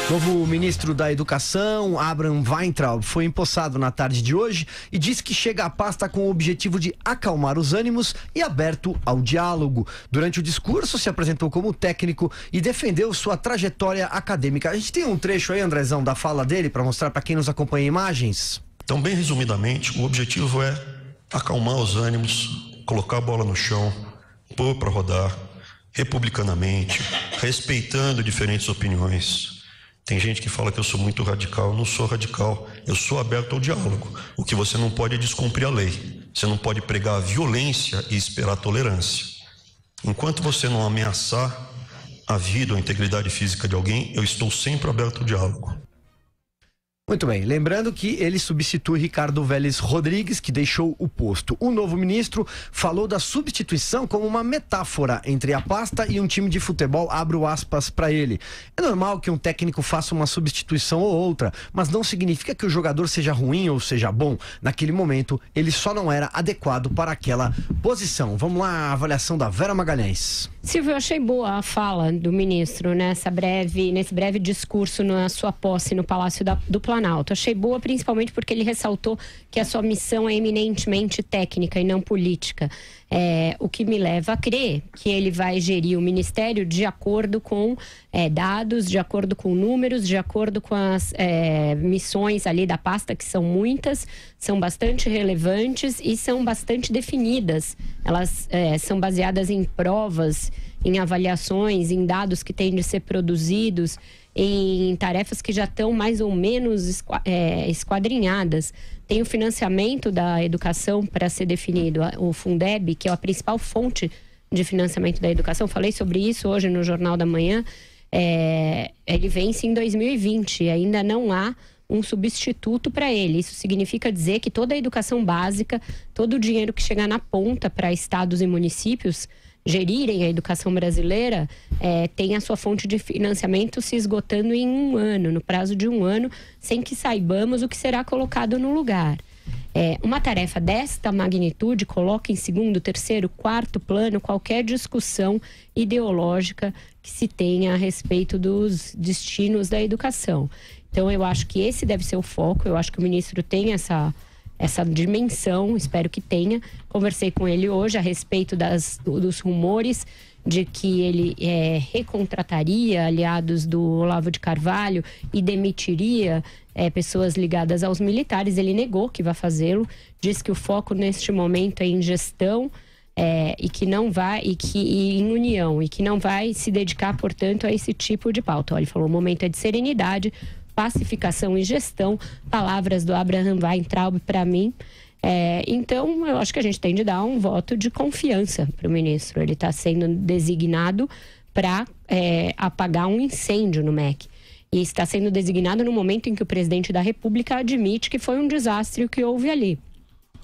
Novo ministro da Educação, Abraham Weintraub, foi empossado na tarde de hoje e disse que chega à pasta com o objetivo de acalmar os ânimos e aberto ao diálogo. Durante o discurso, se apresentou como técnico e defendeu sua trajetória acadêmica. A gente tem um trecho aí, Andrezão, da fala dele para mostrar para quem nos acompanha em imagens? Então, bem resumidamente, o objetivo é acalmar os ânimos, colocar a bola no chão, pôr para rodar, republicanamente, respeitando diferentes opiniões. Tem gente que fala que eu sou muito radical. Eu não sou radical, eu sou aberto ao diálogo. O que você não pode é descumprir a lei. Você não pode pregar a violência e esperar a tolerância. Enquanto você não ameaçar a vida ou a integridade física de alguém, eu estou sempre aberto ao diálogo. Muito bem, lembrando que ele substitui Ricardo Vélez Rodrigues, que deixou o posto. O novo ministro falou da substituição como uma metáfora entre a pasta e um time de futebol, abro aspas para ele. É normal que um técnico faça uma substituição ou outra, mas não significa que o jogador seja ruim ou seja bom. Naquele momento, ele só não era adequado para aquela posição. Vamos lá, a avaliação da Vera Magalhães. Silvio, eu achei boa a fala do ministro nesse breve discurso na sua posse no Palácio do Planalto. Achei boa principalmente porque ele ressaltou que a sua missão é eminentemente técnica e não política. O que me leva a crer que ele vai gerir o ministério de acordo com dados, de acordo com números, de acordo com as missões ali da pasta, que são muitas, são bastante relevantes e são bastante definidas. Elas são baseadas em provas, em avaliações, em dados que têm de ser produzidos, em tarefas que já estão mais ou menos esquadrinhadas. Tem o financiamento da educação para ser definido, o Fundeb, que é a principal fonte de financiamento da educação. Falei sobre isso hoje no Jornal da Manhã. Ele vence em 2020 e ainda não há um substituto para ele. Isso significa dizer que toda a educação básica, todo o dinheiro que chegar na ponta para estados e municípios gerirem a educação brasileira, tem a sua fonte de financiamento se esgotando em um ano, no prazo de um ano, sem que saibamos o que será colocado no lugar. Uma tarefa desta magnitude coloca em segundo, terceiro, quarto plano qualquer discussão ideológica que se tenha a respeito dos destinos da educação. Então, eu acho que esse deve ser o foco. Eu acho que o ministro tem essa dimensão, espero que tenha. Conversei com ele hoje a respeito dos rumores de que ele recontrataria aliados do Olavo de Carvalho e demitiria pessoas ligadas aos militares. Ele negou que vai fazê-lo, disse que o foco neste momento é em gestão e em união, e que não vai se dedicar, portanto, a esse tipo de pauta. Ele falou: o momento é de serenidade, pacificação e gestão, palavras do Abraham Weintraub para mim. Então, eu acho que a gente tem de dar um voto de confiança para o ministro. Ele está sendo designado para apagar um incêndio no MEC. E está sendo designado no momento em que o presidente da República admite que foi um desastre o que houve ali.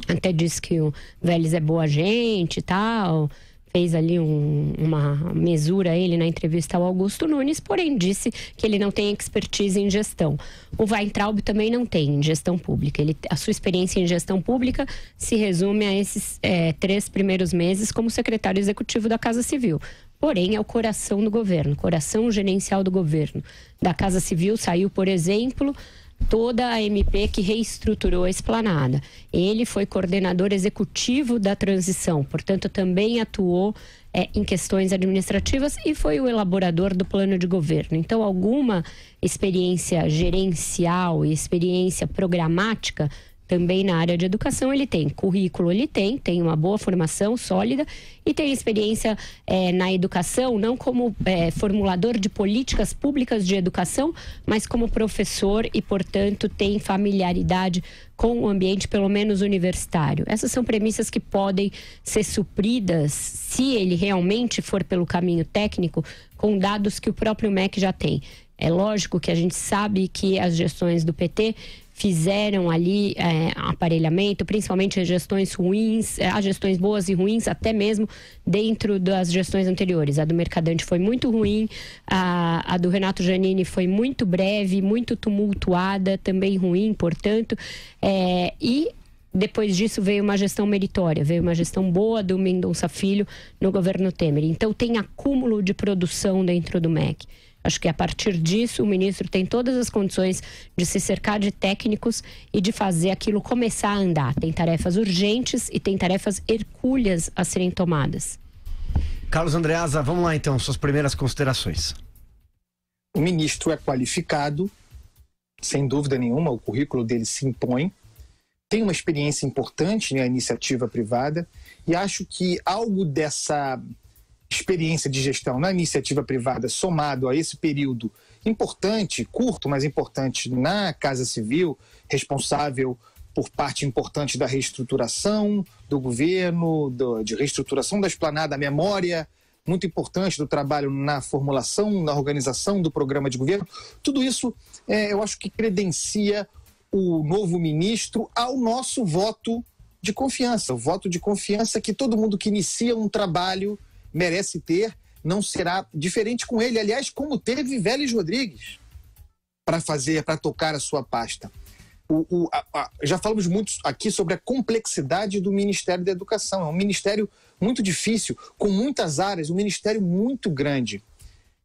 Até disse que o Vélez é boa gente e tal, fez ali uma mesura ele na entrevista ao Augusto Nunes, porém disse que ele não tem expertise em gestão. O Weintraub também não tem em gestão pública. A sua experiência em gestão pública se resume a esses 3 primeiros meses como secretário executivo da Casa Civil. Porém, é o coração do governo, coração gerencial do governo. Da Casa Civil saiu, por exemplo, toda a MP que reestruturou a Esplanada. Ele foi coordenador executivo da transição, portanto também atuou em questões administrativas e foi o elaborador do plano de governo. Então, alguma experiência gerencial e experiência programática também na área de educação ele tem. Currículo ele tem uma boa formação sólida e tem experiência na educação, não como formulador de políticas públicas de educação, mas como professor e, portanto, tem familiaridade com o ambiente, pelo menos universitário. Essas são premissas que podem ser supridas, se ele realmente for pelo caminho técnico, com dados que o próprio MEC já tem. É lógico que a gente sabe que as gestões do PT fizeram ali aparelhamento, principalmente as gestões ruins, as gestões boas e ruins, até mesmo dentro das gestões anteriores. A do Mercadante foi muito ruim, a do Renato Giannini foi muito breve, muito tumultuada, também ruim, portanto, e depois disso veio uma gestão meritória, veio uma gestão boa do Mendonça Filho no governo Temer. Então tem acúmulo de produção dentro do MEC. Acho que a partir disso o ministro tem todas as condições de se cercar de técnicos e de fazer aquilo começar a andar. Tem tarefas urgentes e tem tarefas hercúleas a serem tomadas. Carlos Andreasa, vamos lá então, suas primeiras considerações. O ministro é qualificado, sem dúvida nenhuma, o currículo dele se impõe, tem uma experiência importante na iniciativa privada e acho que algo dessa experiência de gestão na iniciativa privada somado a esse período importante, curto, mas importante na Casa Civil, responsável por parte importante da reestruturação do governo, de reestruturação da esplanada, memória muito importante do trabalho na formulação, na organização do programa de governo. Tudo isso eu acho que credencia o novo ministro ao nosso voto de confiança. O voto de confiança que todo mundo que inicia um trabalho merece ter, não será diferente com ele. Aliás, como teve Vélez Rodrigues para tocar a sua pasta. Já falamos muito aqui sobre a complexidade do Ministério da Educação. É um ministério muito difícil, com muitas áreas, um ministério muito grande.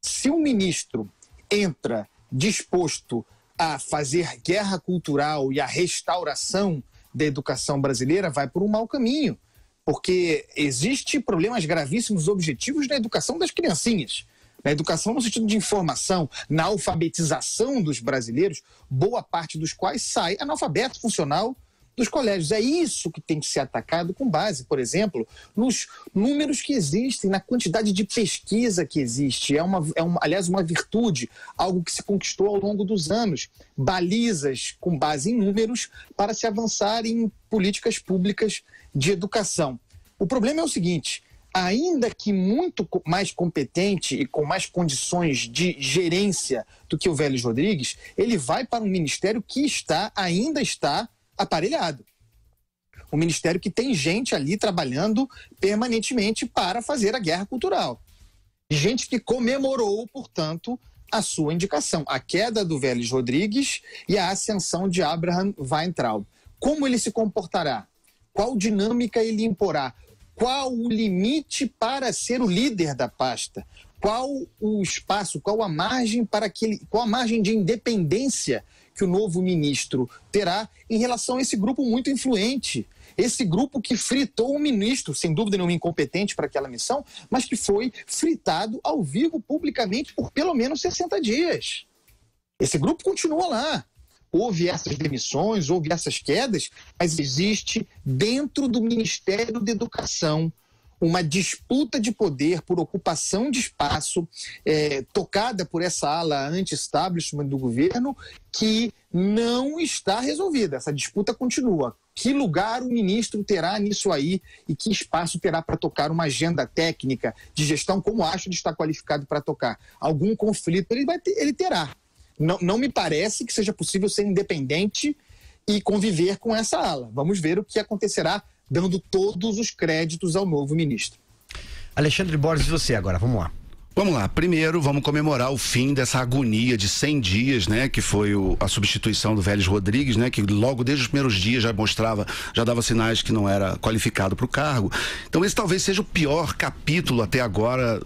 Se o ministro entra disposto a fazer guerra cultural e a restauração da educação brasileira, vai por um mau caminho, porque existem problemas gravíssimos objetivos na educação das criancinhas. Na educação no sentido de informação, na alfabetização dos brasileiros, boa parte dos quais sai analfabeto funcional dos colégios. É isso que tem que ser atacado com base, por exemplo, nos números que existem, na quantidade de pesquisa que existe. Aliás, uma virtude, algo que se conquistou ao longo dos anos. Balizas com base em números para se avançar em políticas públicas de educação. O problema é o seguinte: ainda que muito mais competente e com mais condições de gerência do que o Vélez Rodrigues, ele vai para um ministério que ainda está aparelhado. Um ministério que tem gente ali trabalhando permanentemente para fazer a guerra cultural. Gente que comemorou, portanto, a sua indicação, a queda do Vélez Rodrigues e a ascensão de Abraham Weintraub. Como ele se comportará? Qual dinâmica ele imporá? Qual o limite para ser o líder da pasta? Qual o espaço, qual a margem qual a margem de independência que o novo ministro terá em relação a esse grupo muito influente? Esse grupo que fritou o ministro, sem dúvida nenhuma incompetente para aquela missão, mas que foi fritado ao vivo publicamente por pelo menos 60 dias. Esse grupo continua lá. Houve essas demissões, houve essas quedas, mas existe dentro do Ministério da Educação uma disputa de poder por ocupação de espaço tocada por essa ala anti-establishment do governo que não está resolvida. Essa disputa continua. Que lugar o ministro terá nisso aí e que espaço terá para tocar uma agenda técnica de gestão, como acho de estar qualificado para tocar? Algum conflito ele terá. Não me parece que seja possível ser independente e conviver com essa ala. Vamos ver o que acontecerá, dando todos os créditos ao novo ministro. Alexandre Borges, você agora, vamos lá. Vamos lá, primeiro vamos comemorar o fim dessa agonia de 100 dias, né, que foi a substituição do Vélez Rodrigues, né, que logo desde os primeiros dias já dava sinais que não era qualificado para o cargo. Então esse talvez seja o pior capítulo até agora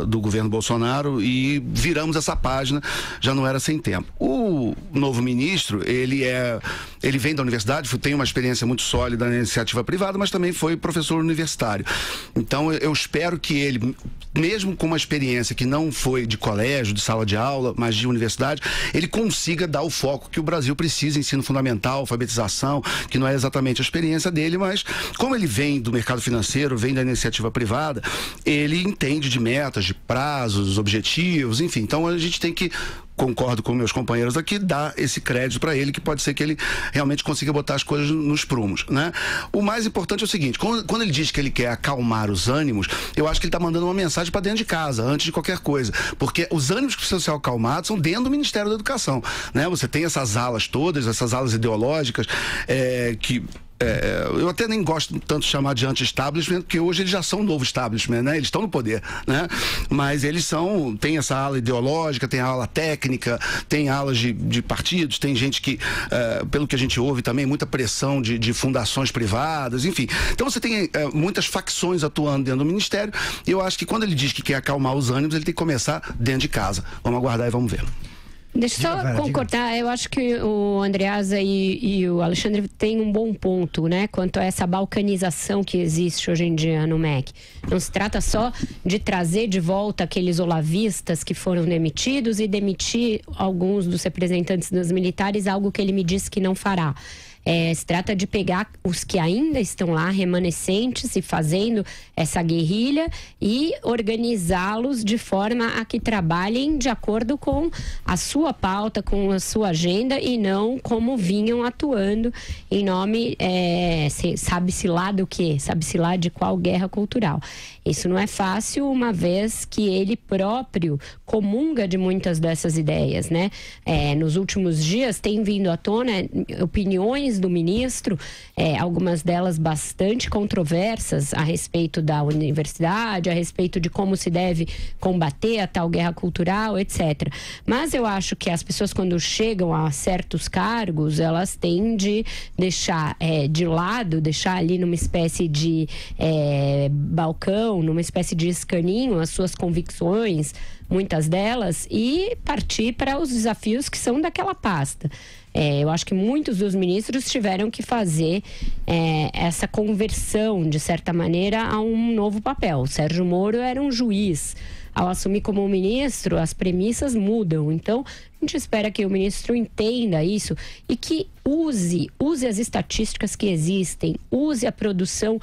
do governo Bolsonaro e viramos essa página, já não era sem tempo. O novo ministro, ele vem da universidade, tem uma experiência muito sólida na iniciativa privada, mas também foi professor universitário. Então eu espero que ele, mesmo com uma experiência que não foi de colégio, de sala de aula, mas de universidade, ele consiga dar o foco que o Brasil precisa, ensino fundamental, alfabetização, que não é exatamente a experiência dele, mas como ele vem do mercado financeiro, vem da iniciativa privada, ele entende de metas, de prazos, objetivos, enfim. Então a gente tem que, concordo com meus companheiros aqui, dar esse crédito para ele, que pode ser que ele realmente consiga botar as coisas nos prumos, né? O mais importante é o seguinte: quando ele diz que ele quer acalmar os ânimos, eu acho que ele está mandando uma mensagem para dentro de casa, antes de qualquer coisa, porque os ânimos que precisam ser acalmados são dentro do Ministério da Educação, né? Você tem essas alas todas, essas alas ideológicas que eu até nem gosto tanto de chamar de anti-establishment, porque hoje eles já são um novo establishment, né? Eles estão no poder, né? Mas eles tem essa ala ideológica, tem a ala técnica, tem alas de partidos, tem gente que, pelo que a gente ouve também, muita pressão de fundações privadas, enfim. Então você tem muitas facções atuando dentro do Ministério, e eu acho que quando ele diz que quer acalmar os ânimos, ele tem que começar dentro de casa. Vamos aguardar e vamos ver. Deixa eu só concordar, eu acho que o Andreasa e o Alexandre têm um bom ponto, né? Quanto a essa balcanização que existe hoje em dia no MEC. Não se trata só de trazer de volta aqueles olavistas que foram demitidos e demitir alguns dos representantes dos militares, algo que ele me disse que não fará. Se trata de pegar os que ainda estão lá, remanescentes, e fazendo essa guerrilha e organizá-los de forma a que trabalhem de acordo com a sua pauta, com a sua agenda, e não como vinham atuando em nome, sabe-se lá do quê? Sabe-se lá de qual guerra cultural. Isso não é fácil, uma vez que ele próprio comunga de muitas dessas ideias, né? Nos últimos dias tem vindo à tona opiniões do ministro, algumas delas bastante controversas a respeito da universidade, a respeito de como se deve combater a tal guerra cultural, etc. Mas eu acho que as pessoas, quando chegam a certos cargos, elas têm de deixar de lado, deixar ali numa espécie de balcão, numa espécie de escaninho, as suas convicções, muitas delas, e partir para os desafios que são daquela pasta. Eu acho que muitos dos ministros tiveram que fazer essa conversão, de certa maneira, a um novo papel. O Sérgio Moro era um juiz. Ao assumir como ministro, as premissas mudam. Então, a gente espera que o ministro entenda isso e que use as estatísticas que existem, use a produção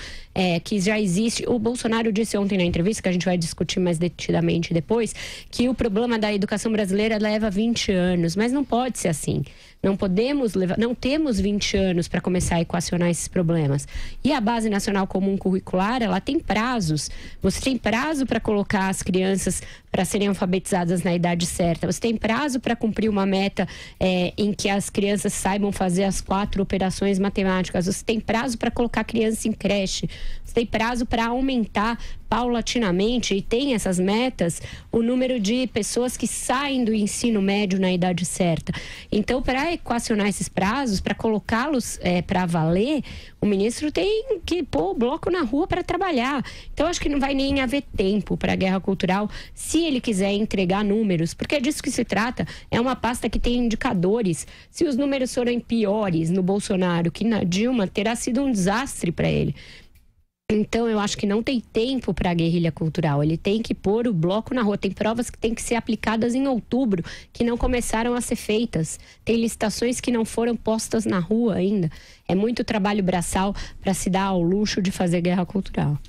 que já existe. O Bolsonaro disse ontem na entrevista, que a gente vai discutir mais detidamente depois, que o problema da educação brasileira leva 20 anos, mas não pode ser assim. Não temos 20 anos para começar a equacionar esses problemas. E a Base Nacional Comum Curricular, ela tem prazos. Você tem prazo para colocar as crianças para serem alfabetizadas na idade certa. Você tem prazo para cumprir uma meta em que as crianças saibam fazer as 4 operações matemáticas. Você tem prazo para colocar a criança em creche. Você tem prazo para aumentar paulatinamente, e tem essas metas, o número de pessoas que saem do ensino médio na idade certa. Então, para equacionar esses prazos, para colocá-los para valer, o ministro tem que pôr o bloco na rua para trabalhar. Então, acho que não vai nem haver tempo para a guerra cultural, se ele quiser entregar números, porque é disso que se trata. É uma pasta que tem indicadores. Se os números forem piores no Bolsonaro que na Dilma, terá sido um desastre para ele. Então, eu acho que não tem tempo para a guerrilha cultural. Ele tem que pôr o bloco na rua. Tem provas que têm que ser aplicadas em outubro, que não começaram a ser feitas. Tem licitações que não foram postas na rua ainda. É muito trabalho braçal para se dar ao luxo de fazer guerra cultural.